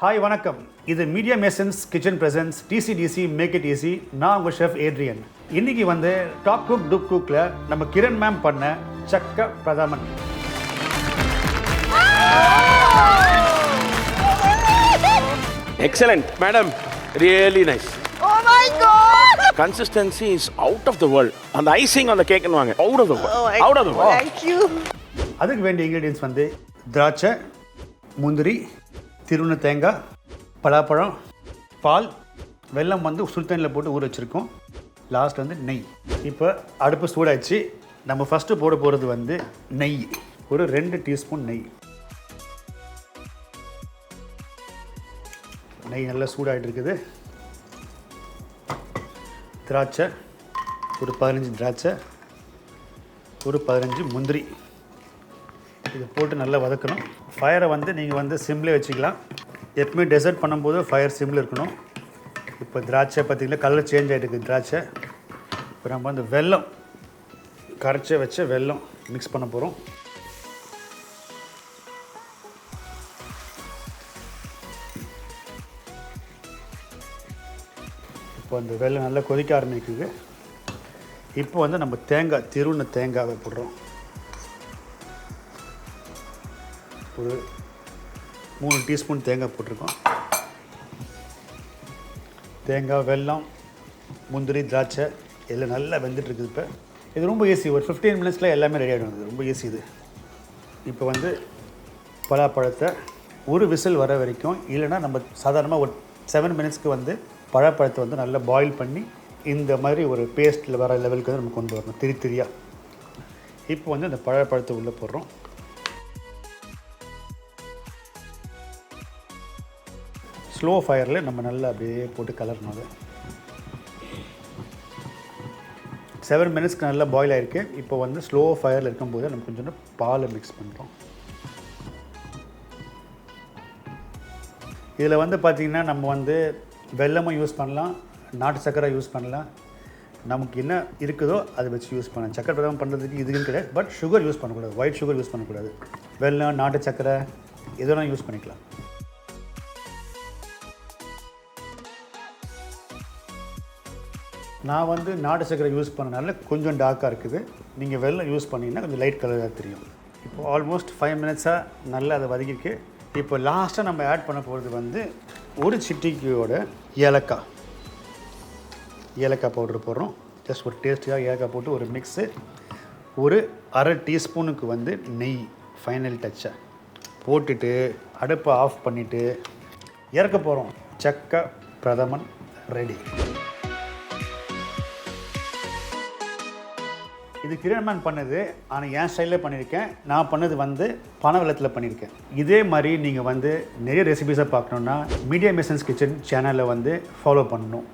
Hi, வணக்கம். இது Media Masons Kitchen presents TCDC Make it easy. நான் உங்கள் ஷெஃப் ஏட்ரியன். இன்னைக்கு வந்து டாப் குக் டூப் குக்ல நம்ம கிரண் மேம் பண்ண சக்க pradhaman. Excellent, madam. Really nice. Oh my God! Consistency is out of the world. And the icing on the cake and out of the world. Oh, out of the world. Thank you. அதுக்கு வேண்டிய ingredients வந்து திராட்சை, முந்திரி, திருவுண தேங்காய், பலாப்பழம், பால், வெல்லம் வந்து சுடுதண்ணியில் போட்டு ஊற வச்சுருக்கோம். லாஸ்ட் வந்து நெய். இப்போ அடுப்பு சூடாச்சு. நம்ம ஃபஸ்ட்டு போட போகிறது வந்து நெய். ஒரு 2 டீஸ்பூன் நெய். நெய் நல்லா சூடாகிட்டு இருக்குது. திராட்சை ஒரு 15 திராட்சை, ஒரு 15 முந்திரி. இது போட்டு நல்லா வதக்கணும். ஃபயரை வந்து நீங்கள் வந்து சிம்லேயே வச்சுக்கலாம். எப்பவுமே டெசர்ட் பண்ணும்போது ஃபயர் சிம்மில் இருக்கணும். இப்போ திராட்சை பார்த்திங்கன்னா கலர் சேஞ்ச் ஆகிட்டு இருக்குது திராட்சை. இப்போ நம்ம வந்து வெல்லம் கரைச்சி வச்ச வெல்லம் மிக்ஸ் பண்ண போகிறோம். இப்போ அந்த வெல்லம் நல்லா கொதிக்க ஆரம்பிக்குது. இப்போ வந்து நம்ம தேங்காய் திருவுண தேங்காவை போடுறோம். ஒரு 3 டீஸ்பூன் தேங்காய் போட்டிருக்கோம். தேங்காய், வெல்லம், முந்திரி, திராட்சை எல்லாம் நல்லா வெந்துட்டுருக்குது. இப்போ இது ரொம்ப ஈஸி. ஒரு 15 மினிட்ஸில் எல்லாமே ரெடி ஆகிடும். இது ரொம்ப ஈஸி. இது இப்போ வந்து பலாப்பழத்தை ஒரு விசில் வர வரைக்கும், இல்லைனா நம்ம சாதாரணமாக ஒரு 7 மினிட்ஸ்க்கு வந்து பழப்பழத்தை வந்து நல்லா பாயில் பண்ணி இந்த மாதிரி ஒரு பேஸ்ட்டில் வர லெவலுக்கு வந்து நம்ம கொண்டு வரணும், திரியாக. இப்போ வந்து இந்த பழப்பழத்தை உள்ளே போடுறோம். ஸ்லோ ஃபயரில் நம்ம நல்லா அப்படியே போட்டு கலரணும். அது 7 மினிட்ஸ்க்கு நல்லா பாயில் ஆகிருக்கு. இப்போ வந்து ஸ்லோ ஃபயரில் இருக்கும்போது நம்ம கொஞ்சம் பாலை மிக்ஸ் பண்ணுறோம். இதில் வந்து பார்த்திங்கன்னா நம்ம வந்து வெல்லமும் யூஸ் பண்ணலாம், நாட்டு சர்க்கரை யூஸ் பண்ணலாம். நமக்கு என்ன இருக்குதோ அதை வச்சு யூஸ் பண்ணலாம். சக்கரை பிரதமன் பண்ணுறதுக்கு இதுக்குன்னு கிடையாது. பட் சுகர் யூஸ் பண்ணக்கூடாது, ஒயிட் சுகர் யூஸ் பண்ணக்கூடாது. வெல்லம், நாட்டு சர்க்கரை எதெல்லாம் யூஸ் பண்ணிக்கலாம். நான் வந்து நாட்டு சர்க்கரை யூஸ் பண்ணனால கொஞ்சம் டார்க்காக இருக்குது. நீங்கள் வெல்லம் யூஸ் பண்ணிங்கன்னா கொஞ்சம் லைட் கலராக தெரியும். இப்போ ஆல்மோஸ்ட் 5 மினிட்ஸாக நல்லா அதை வதக்கிருக்கு. இப்போ லாஸ்ட்டாக நம்ம ஆட் பண்ண போகிறது வந்து ஒரு சிட்டிக்கையோட ஏலக்காய் பவுடர் போடுறோம். ஜஸ்ட் ஒரு டேஸ்ட்டுக்காக ஏலக்காய் போட்டு ஒரு மிக்ஸு. ஒரு அரை டீஸ்பூனுக்கு வந்து நெய் ஃபைனல் டச்சை போட்டுட்டு அடுப்பை ஆஃப் பண்ணிவிட்டு இறக்க போகிறோம். சக்க பிரதமன் ரெடி. இது கிரண் பண்ணது, ஆனால் என் ஸ்டைலில் பண்ணியிருக்கேன். நான் பண்ணது வந்து பனை வெல்லத்தில் பண்ணியிருக்கேன். இதே மாதிரி நீங்கள் வந்து நிறைய ரெசிபீஸை பார்க்கணுன்னா மீடியா மேசன்ஸ் கிச்சன் சேனலை வந்து ஃபாலோ பண்ணணும்.